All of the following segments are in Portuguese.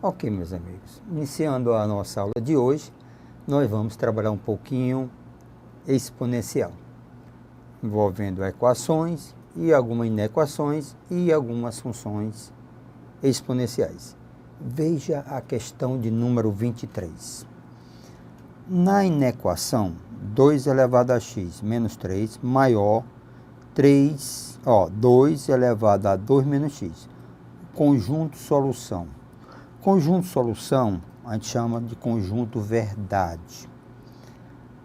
Ok, meus amigos, iniciando a nossa aula de hoje, nós vamos trabalhar um pouquinho exponencial, envolvendo equações e algumas inequações e algumas funções exponenciais. Veja a questão de número 23. Na inequação 2 elevado a x menos 3 maior 2 elevado a 2 menos x. Conjunto solução. Conjunto solução a gente chama de conjunto verdade.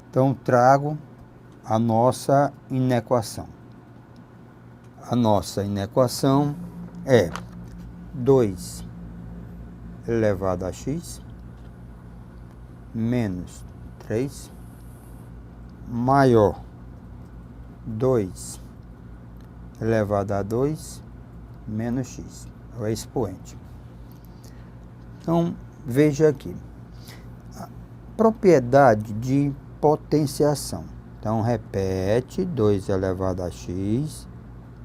Então trago a nossa inequação. A nossa inequação é 2 elevado a x menos 3 maior 2 elevado a 2 menos x, é o expoente. Então, veja aqui, a propriedade de potenciação. Então, repete, 2 elevado a x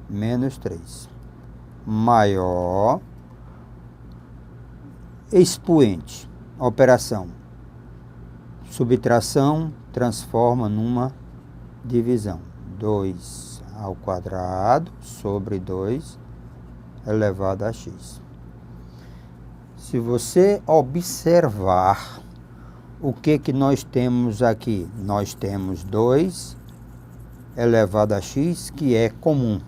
menos 3 maior expoente, operação, subtração, transforma numa divisão. 2 ao quadrado sobre 2 elevado a x. Se você observar o que nós temos aqui, nós temos 2 elevado a x, que é comum.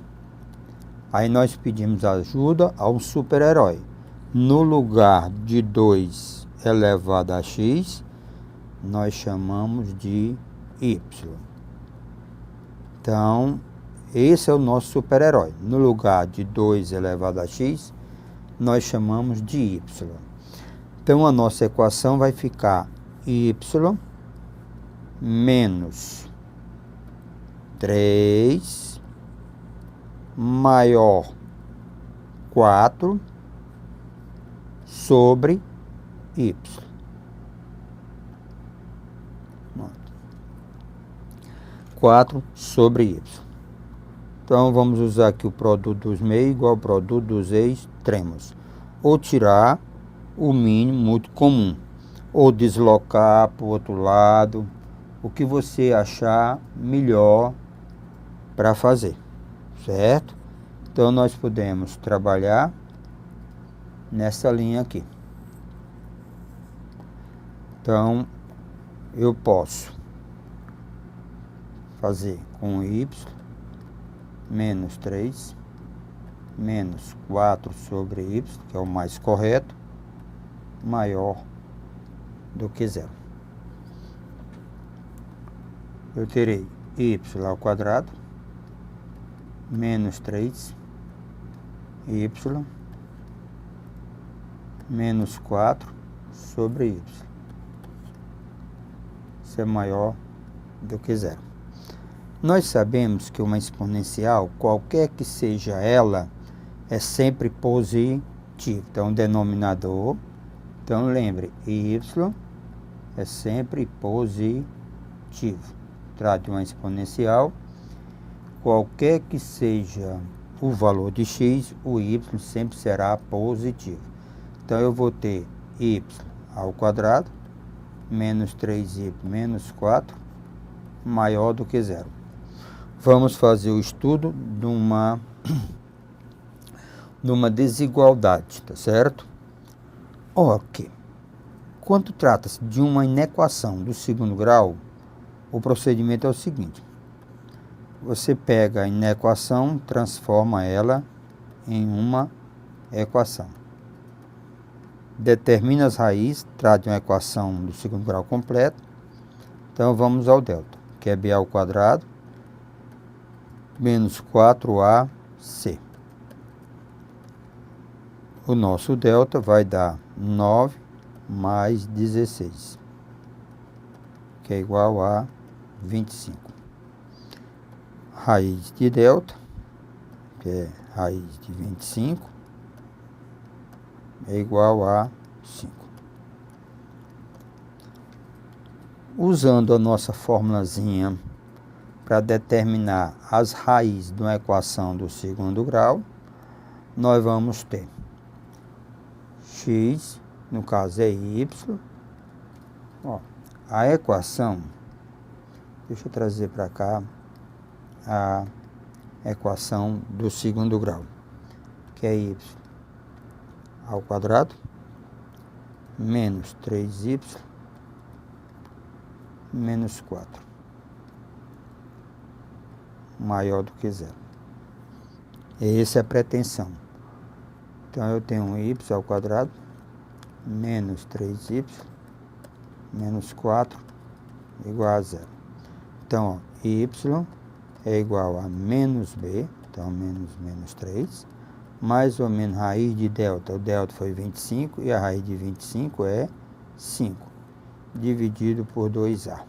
Aí nós pedimos ajuda ao super-herói. No lugar de 2 elevado a x, nós chamamos de y. Então, esse é o nosso super-herói. No lugar de 2 elevado a x, nós chamamos de y. Então, a nossa equação vai ficar y menos 3 maior 4 sobre y. 4 sobre y. Então, vamos usar aqui o produto dos meios igual ao produto dos extremos. Ou tirar o mínimo muito comum. Ou deslocar para o outro lado. O que você achar melhor para fazer. Certo? Então, nós podemos trabalhar nessa linha aqui. Então, eu posso fazer com y menos 3 menos 4 sobre y, que é o mais correto, maior do que zero. Eu terei y ao quadrado menos 3 y menos 4 sobre y. Isso é maior do que zero. Nós sabemos que uma exponencial, qualquer que seja ela, é sempre positivo. Então, denominador. Então, lembre, y é sempre positivo. Trate uma exponencial. Qualquer que seja o valor de x, o y sempre será positivo. Então, eu vou ter y ao quadrado, menos 3y menos 4, maior do que zero. Vamos fazer o estudo de uma desigualdade, tá certo? Ok. Quando trata-se de uma inequação do segundo grau, o procedimento é o seguinte. Você pega a inequação, transforma ela em uma equação. Determina as raízes, trata uma equação do segundo grau completo. Então, vamos ao delta, que é b ao quadrado menos 4ac. O nosso delta vai dar 9 mais 16, que é igual a 25. Raiz de delta, que é raiz de 25, é igual a 5. Usando a nossa formulazinha para determinar as raízes de uma equação do segundo grau, nós vamos ter x no caso é y. Ó, a equação, deixa eu trazer para cá a equação do segundo grau, que é y ao quadrado menos 3y menos 4 maior do que zero. Essa é a pretensão. Então eu tenho y ao quadrado menos 3y menos 4 igual a zero. Então, ó, y é igual a menos b, então menos 3, mais ou menos raiz de delta. O delta foi 25 e a raiz de 25 é 5, dividido por 2a.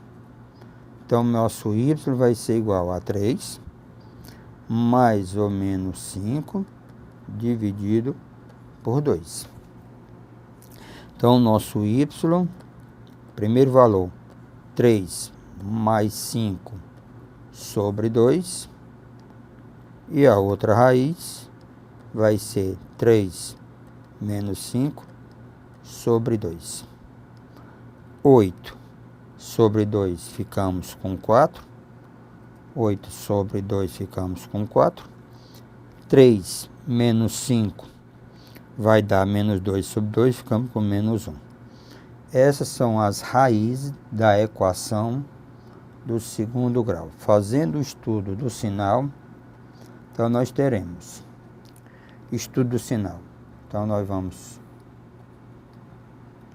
Então, nosso y vai ser igual a 3, mais ou menos 5, dividido por 2. Então, nosso y, primeiro valor, 3 mais 5 sobre 2. E a outra raiz vai ser 3 menos 5 sobre 2. 8 sobre 2 ficamos com 4. 8 sobre 2 ficamos com 4. 3 menos 5 vai dar menos 2 sobre 2, ficamos com menos 1. Essas são as raízes da equação do segundo grau. Fazendo o estudo do sinal, então nós teremos estudo do sinal. Então nós vamos,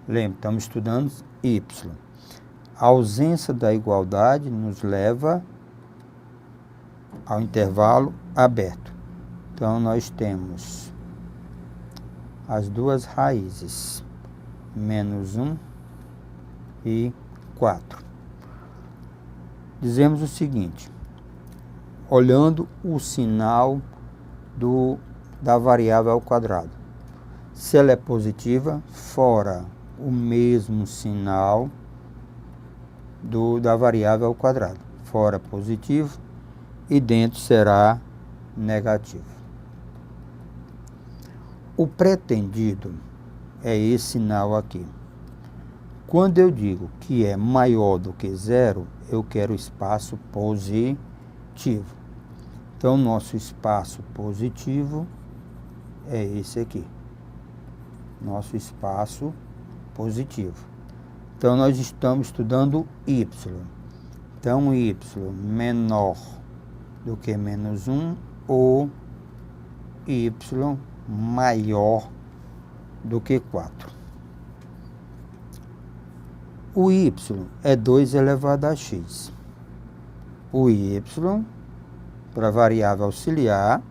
lembra, estamos estudando y. A ausência da igualdade nos leva ao intervalo aberto. Então nós temos as duas raízes, menos 1 e 4. Dizemos o seguinte, olhando o sinal da variável ao quadrado. Se ela é positiva, fora o mesmo sinal da variável ao quadrado. Fora positivo e dentro será negativo. O pretendido é esse sinal aqui. Quando eu digo que é maior do que zero, eu quero espaço positivo. Então, nosso espaço positivo é esse aqui. Nosso espaço positivo. Então, nós estamos estudando y. Então, y menor do que menos 1 ou y maior do que 4. O y é 2 elevado a x. O y, para variável auxiliar,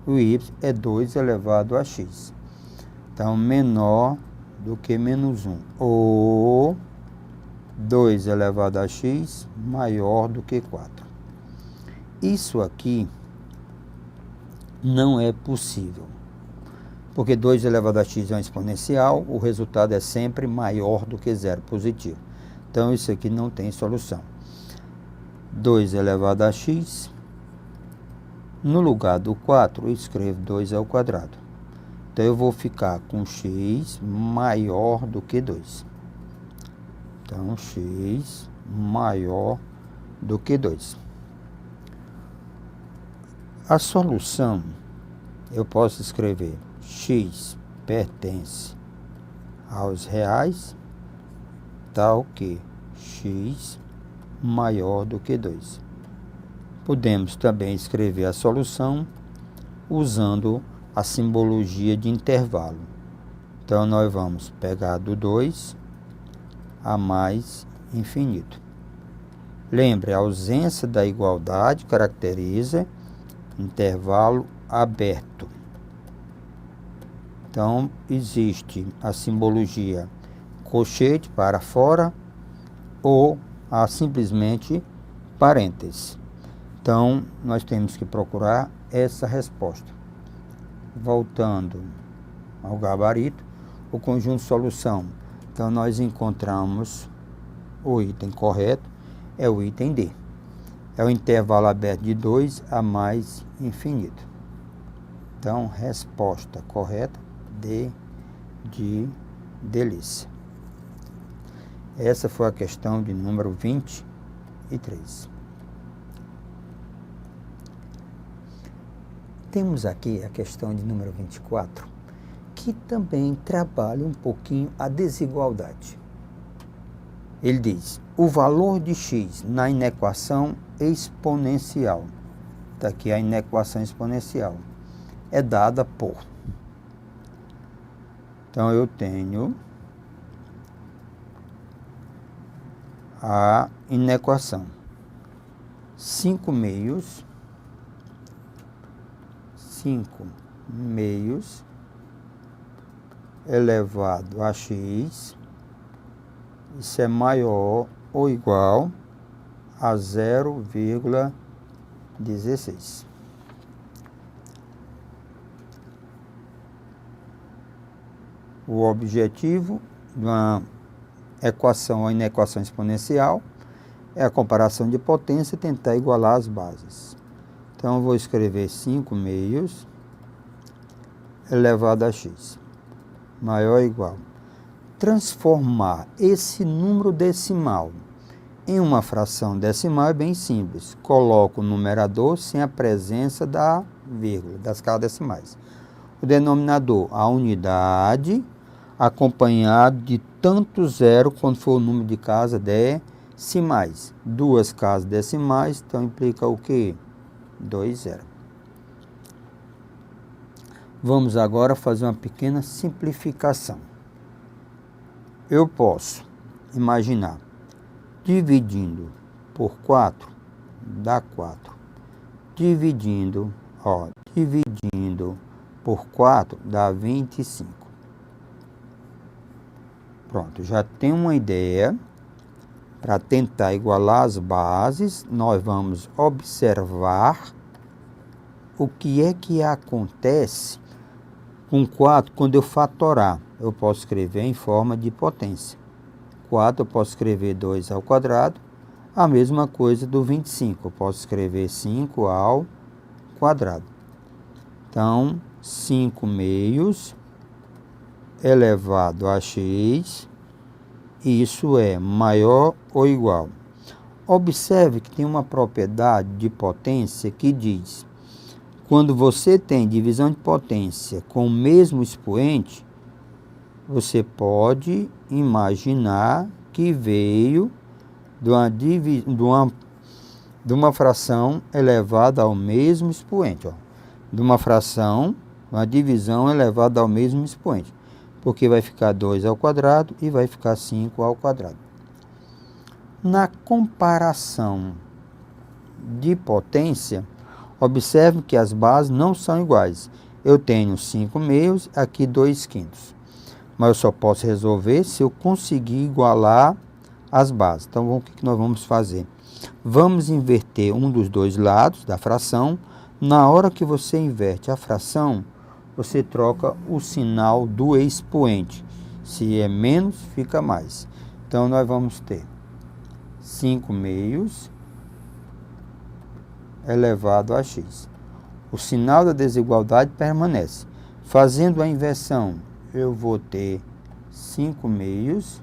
o y é 2 elevado a x. Então, menor do que menos 1. Ou 2 elevado a x maior do que 4. Isso aqui não é possível. Porque 2 elevado a x é um exponencial, o resultado é sempre maior do que zero positivo. Então, isso aqui não tem solução. 2 elevado a x, no lugar do 4, eu escrevo 2 ao quadrado. Então, eu vou ficar com x maior do que 2. Então, x maior do que 2. A solução, eu posso escrever x pertence aos reais, tal que x maior do que 2. Podemos também escrever a solução usando a simbologia de intervalo. Então, nós vamos pegar do 2 a mais infinito. Lembre, a ausência da igualdade caracteriza intervalo aberto. Então, existe a simbologia colchete para fora ou simplesmente parênteses. Então, nós temos que procurar essa resposta. Voltando ao gabarito, o conjunto de solução. Então, nós encontramos o item correto, é o item D. É o intervalo aberto de 2 a mais infinito. Então, resposta correta, D de delícia. Essa foi a questão de número 23. Temos aqui a questão de número 24, que também trabalha um pouquinho a desigualdade. Ele diz, o valor de x na inequação exponencial, está aqui a inequação exponencial, é dada por... Então, eu tenho a inequação 5/, elevado a x, isso é maior ou igual a 0,16. O objetivo de uma equação ou inequação exponencial é a comparação de potência e tentar igualar as bases. Então, eu vou escrever 5/, elevado a x, maior ou igual. Transformar esse número decimal em uma fração decimal é bem simples. Coloco o numerador sem a presença da vírgula, das casas decimais. O denominador, a unidade, acompanhado de tanto zero quando for o número de casas decimais. Duas casas decimais, então implica o quê? 2 zero. Vamos agora fazer uma pequena simplificação. Eu posso imaginar, dividindo por 4, dá 4. Dividindo por 4, dá 25. Pronto, já tem uma ideia. Para tentar igualar as bases, nós vamos observar o que é que acontece com 4 quando eu fatorar. Eu posso escrever em forma de potência. 4 eu posso escrever 2 ao quadrado. A mesma coisa do 25. Eu posso escrever 5 ao quadrado. Então, 5/, elevado a x, isso é maior ou igual. Observe que tem uma propriedade de potência que diz, quando você tem divisão de potência com o mesmo expoente, você pode imaginar que veio de uma fração elevada ao mesmo expoente. Ó. De uma fração, uma divisão elevada ao mesmo expoente. Porque vai ficar 2 ao quadrado e vai ficar 5 ao quadrado. Na comparação de potência, observe que as bases não são iguais. Eu tenho 5/, aqui 2/5. Mas eu só posso resolver se eu conseguir igualar as bases. Então, o que nós vamos fazer? Vamos inverter um dos dois lados da fração. Na hora que você inverte a fração, você troca o sinal do expoente. Se é menos, fica mais. Então, nós vamos ter 5/, elevado a x. O sinal da desigualdade permanece. Fazendo a inversão, eu vou ter 5/,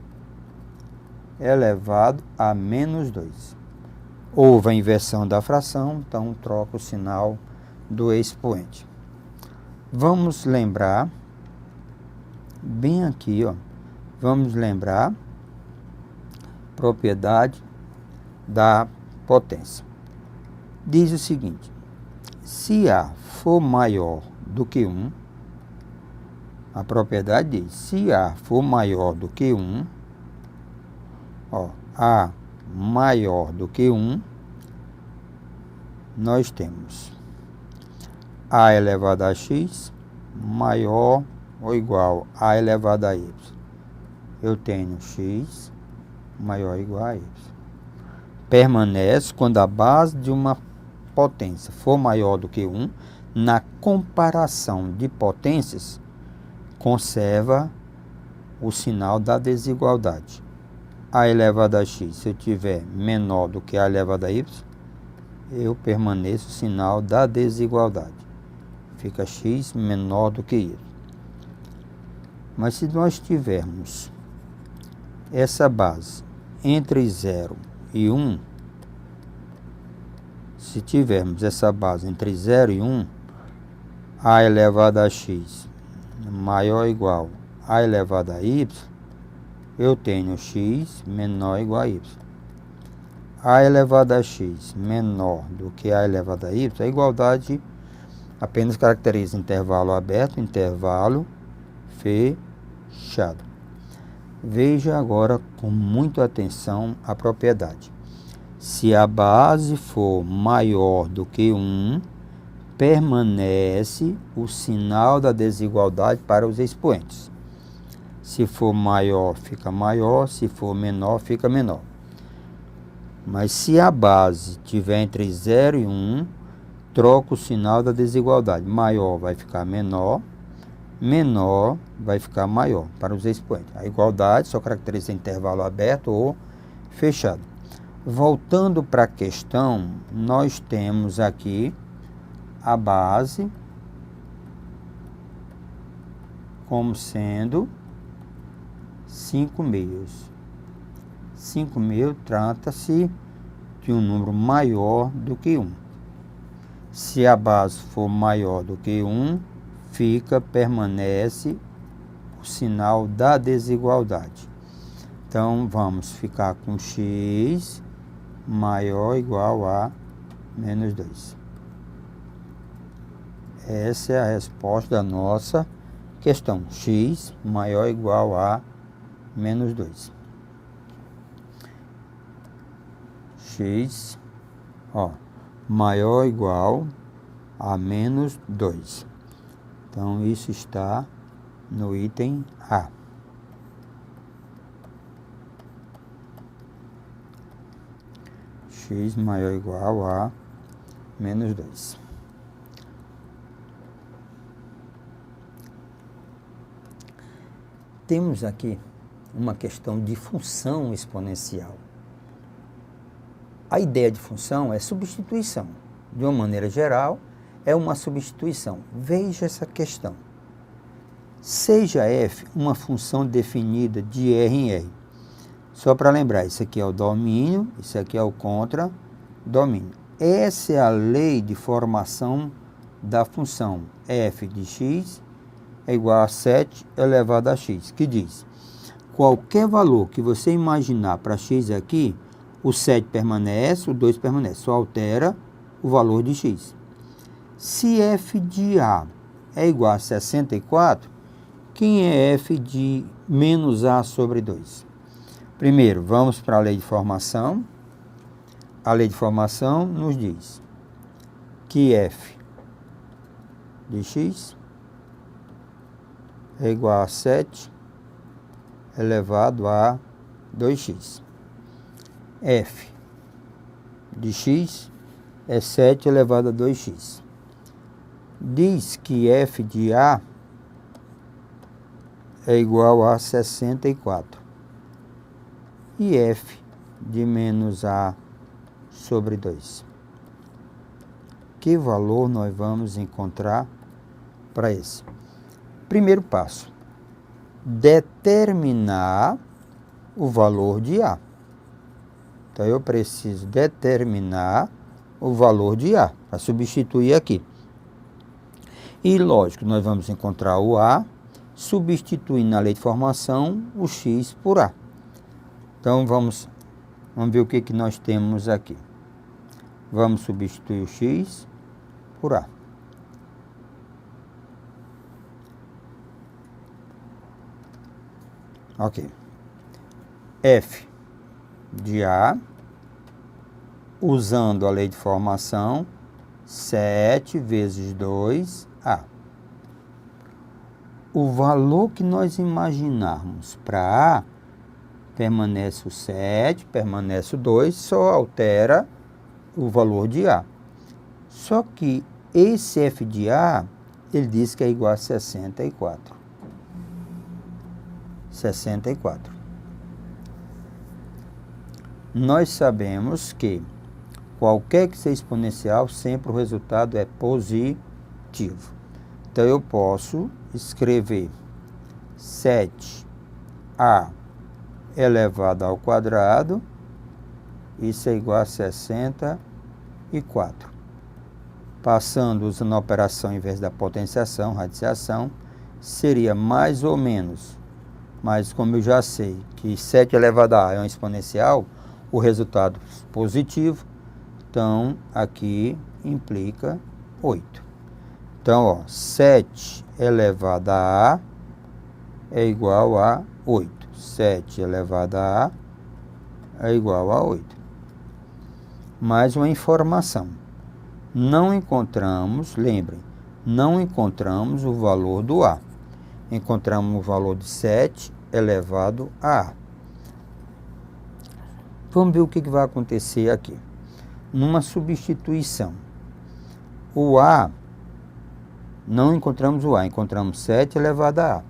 elevado a menos 2. Houve a inversão da fração, então troca o sinal do expoente. Vamos lembrar, bem aqui, ó, vamos lembrar propriedade da potência. Diz o seguinte, se A for maior do que 1, a propriedade diz, se A for maior do que 1, ó, A maior do que 1, nós temos A elevado a x maior ou igual a A elevado a y. Eu tenho x maior ou igual a y. Permanece quando a base de uma potência for maior do que 1, na comparação de potências, conserva o sinal da desigualdade. A elevado a x, se eu tiver menor do que A elevado a y, eu permaneço o sinal da desigualdade. Fica x menor do que y. Mas se nós tivermos essa base entre 0 e 1, se tivermos essa base entre 0 e 1, a elevado a x maior ou igual a elevado a y, eu tenho x menor ou igual a y. A elevado a x menor do que a elevado a y, a igualdade apenas caracteriza intervalo aberto, intervalo fechado. Veja agora com muita atenção a propriedade. Se a base for maior do que 1, permanece o sinal da desigualdade para os expoentes. Se for maior, fica maior. Se for menor, fica menor. Mas se a base tiver entre 0 e 1, troca o sinal da desigualdade. Maior vai ficar menor, menor vai ficar maior para os expoentes. A igualdade só caracteriza intervalo aberto ou fechado. Voltando para a questão, nós temos aqui a base como sendo 5 meios. 5 meios trata-se de um número maior do que 1. Se a base for maior do que 1, permanece o sinal da desigualdade. Então, vamos ficar com x maior ou igual a menos 2. Essa é a resposta da nossa questão. X maior ou igual a menos 2. X maior ou igual a menos 2. Então, isso está no item A. X maior ou igual a menos 2. Temos aqui uma questão de função exponencial. A ideia de função é substituição. De uma maneira geral, é uma substituição. Veja essa questão. Seja f uma função definida de R em R. Só para lembrar, isso aqui é o domínio, isso aqui é o contradomínio. Essa é a lei de formação da função f de x é igual a 7 elevado a x, que diz, qualquer valor que você imaginar para x aqui, o 7 permanece, o 2 permanece, só altera o valor de x. Se f de a é igual a 64, quem é f de menos a sobre 2? Primeiro, vamos para a lei de formação. A lei de formação nos diz que f de x é igual a 7 elevado a 2x. F de x é 7 elevado a 2x. Diz que f de a é igual a 64. E f de menos a sobre 2. Que valor nós vamos encontrar para esse? Primeiro passo, determinar o valor de a. Então, eu preciso determinar o valor de a, para substituir aqui. E, lógico, nós vamos encontrar o a, substituindo na lei de formação o x por a. Então, vamos ver o que nós temos aqui. Vamos substituir o x por a. Ok. F de a, usando a lei de formação, 7 vezes 2a. O valor que nós imaginarmos para a, permanece o 7, permanece o 2, só altera o valor de a. Só que esse f de a, ele diz que é igual a 64. 64. Nós sabemos que qualquer que seja exponencial, sempre o resultado é positivo. Então, eu posso escrever 7a elevado ao quadrado, isso é igual a 64. Passando, usando a operação em vez da potenciação, radiciação, seria mais ou menos, mas como eu já sei que 7 elevado a A é um exponencial, o resultado positivo, então aqui implica 8. Então, ó, 7 elevado a A é igual a 8. 7 elevado a A é igual a 8. Mais uma informação. Não encontramos, lembrem, não encontramos o valor do A. Encontramos o valor de 7 elevado a A. Vamos ver o que vai acontecer aqui. Numa substituição. O A, não encontramos o A, encontramos 7 elevado a A.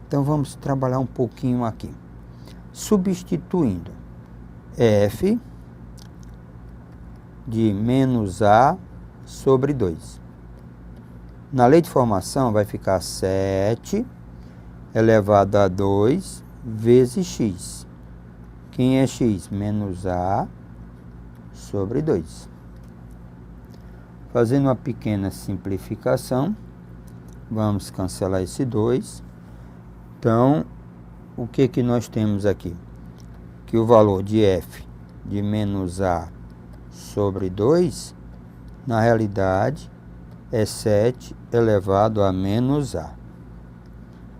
Então, vamos trabalhar um pouquinho aqui. Substituindo f de menos a sobre 2. Na lei de formação, vai ficar 7 elevado a 2 vezes x. Quem é x? Menos a sobre 2. Fazendo uma pequena simplificação, vamos cancelar esse 2. Então, o que nós temos aqui? Que o valor de f de menos a sobre 2, na realidade, é 7 elevado a menos a.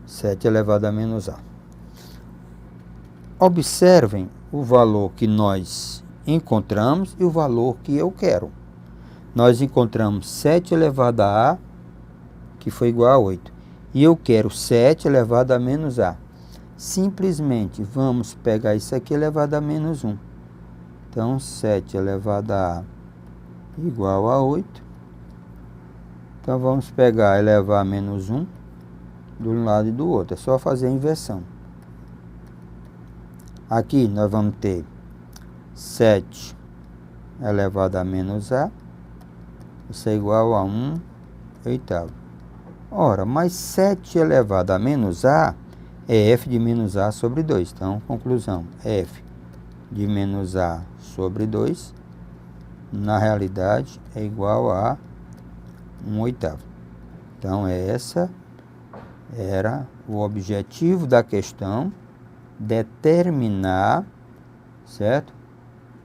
7 elevado a menos a. Observem o valor que nós encontramos e o valor que eu quero. Nós encontramos 7 elevado a A, que foi igual a 8. E eu quero 7 elevado a menos A. Simplesmente vamos pegar isso aqui elevado a menos 1. Então, 7 elevado a A igual a 8. Então, vamos pegar elevar a menos 1 de um lado e do outro. É só fazer a inversão. Aqui nós vamos ter 7 elevado a menos A. Isso é igual a 1 oitavo. Ora, mas 7 elevado a menos A é f de menos A sobre 2. Então, conclusão, f de menos A sobre 2, na realidade, é igual a 1 oitavo. Então, essa era o objetivo da questão, determinar, certo?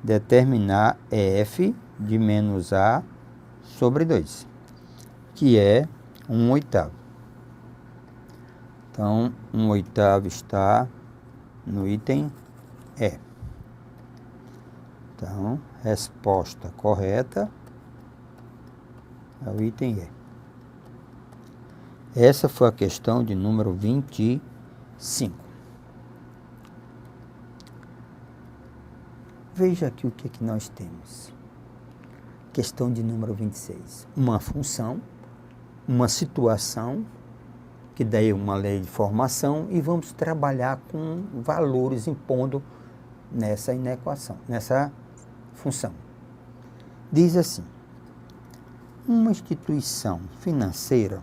Determinar f de menos A sobre 2, que é 1 oitavo. Então, 1 oitavo está no item E. Então, resposta correta é o item E. Essa foi a questão de número 25. Veja aqui o que nós temos. Questão de número 26. Uma função, uma situação, que daí é uma lei de formação, e vamos trabalhar com valores impondo nessa inequação, nessa função. Diz assim: uma instituição financeira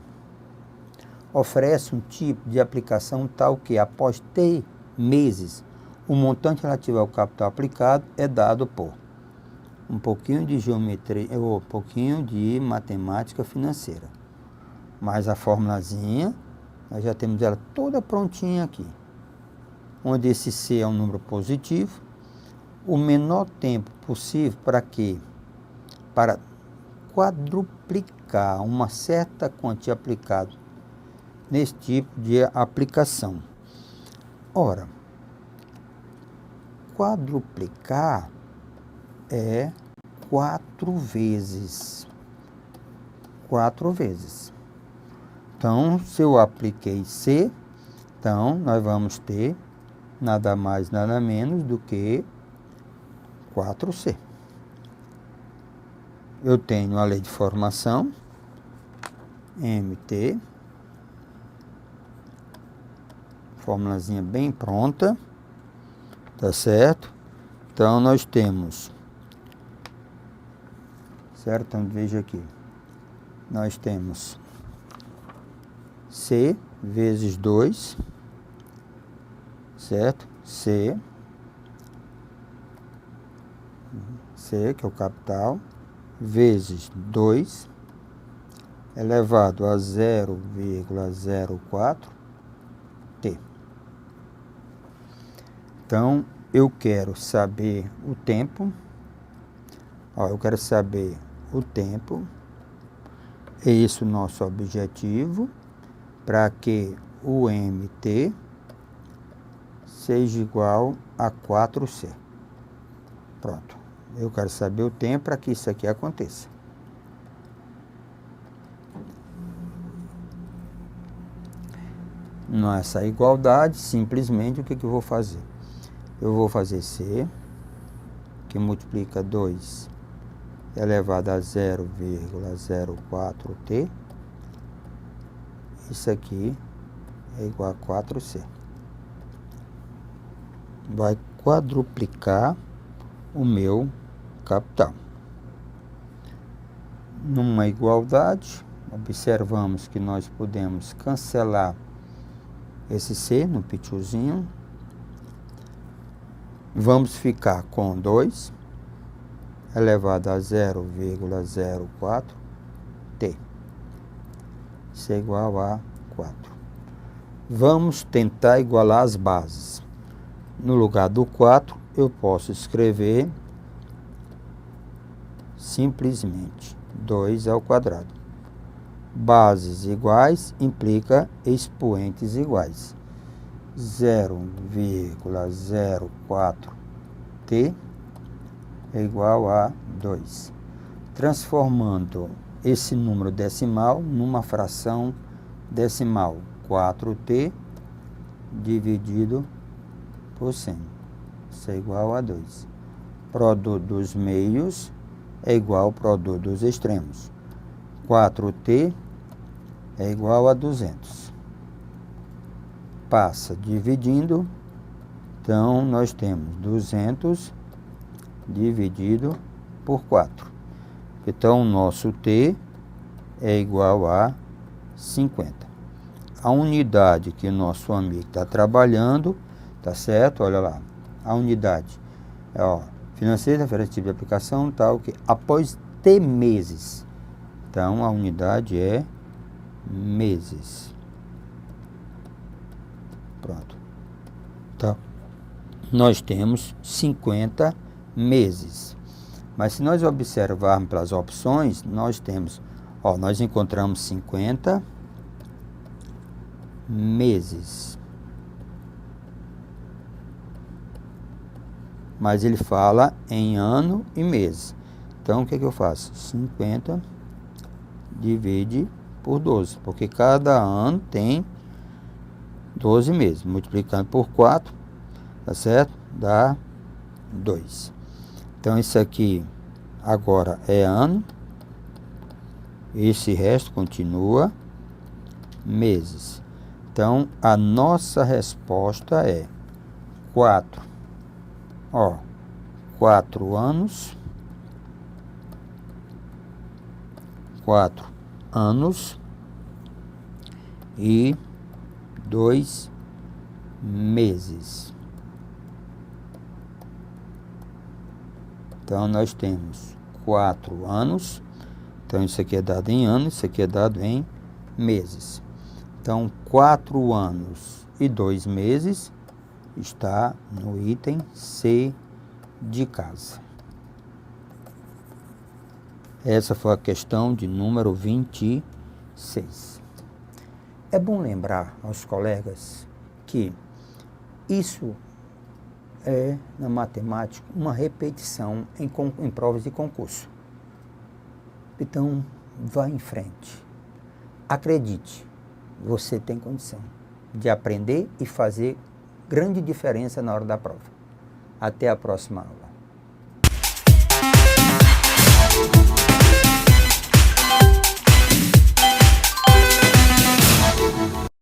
oferece um tipo de aplicação tal que, após T meses, o montante relativo ao capital aplicado é dado por um pouquinho de geometria, ou um pouquinho de matemática financeira. Mas a formulazinha, nós já temos ela toda prontinha aqui. Onde esse C é um número positivo, o menor tempo possível para quê? Para quadruplicar uma certa quantia aplicada nesse tipo de aplicação. Ora, quadruplicar é 4 vezes. 4 vezes. Então, se eu apliquei C, então nós vamos ter nada mais, nada menos do que 4C. Eu tenho a lei de formação, MT, formulazinha bem pronta, tá certo? Então, nós temos, certo? Então, veja aqui, nós temos C vezes 2 certo? C, que é o capital, vezes 2, elevado a 0,04t. Então, eu quero saber o tempo. Eu quero saber o tempo. É esse o nosso objetivo, para que o mt seja igual a 4c. Pronto. Eu quero saber o tempo para que isso aqui aconteça. Nessa igualdade, simplesmente, o que eu vou fazer? Eu vou fazer C, que multiplica 2 elevado a 0,04t. Isso aqui é igual a 4c. Vai quadruplicar o meu capital. Numa igualdade, observamos que nós podemos cancelar esse c no pituzinho. Vamos ficar com 2 elevado a 0,04t. Isso é igual a 4. Vamos tentar igualar as bases. No lugar do 4, eu posso escrever simplesmente 2 ao quadrado. Bases iguais implica expoentes iguais. 0,04t é igual a 2. Transformando esse número decimal numa fração decimal, 4t dividido por 100. Isso é igual a 2. Produto dos meios é igual ao produto dos extremos. 4t é igual a 200. Passa dividindo, então nós temos 200 dividido por 4. Então, o nosso t é igual a 50. A unidade que o nosso amigo está trabalhando, tá certo? Olha lá, a unidade financeira, referência tipo de aplicação, tal, que após t meses. Então, a unidade é meses. Pronto. Então, nós temos 50 meses. Mas se nós observarmos pelas opções, nós temos, nós encontramos 50 meses. Mas ele fala em ano e mês. Então, o que eu faço? 50 divide por 12, porque cada ano tem 12 meses. Multiplicando por 4, tá certo? Dá 2. Então, isso aqui agora é ano. Esse resto continua meses. Então, a nossa resposta é 4. 4 anos. 4 anos e 2 meses. Então, nós temos 4 anos. Então, isso aqui é dado em anos, isso aqui é dado em meses. Então, 4 anos e 2 meses está no item C de casa. Essa foi a questão de número 26. É bom lembrar aos colegas que isso é, na matemática, uma repetição em provas de concurso. Então, vá em frente. Acredite, você tem condição de aprender e fazer grande diferença na hora da prova. Até a próxima aula.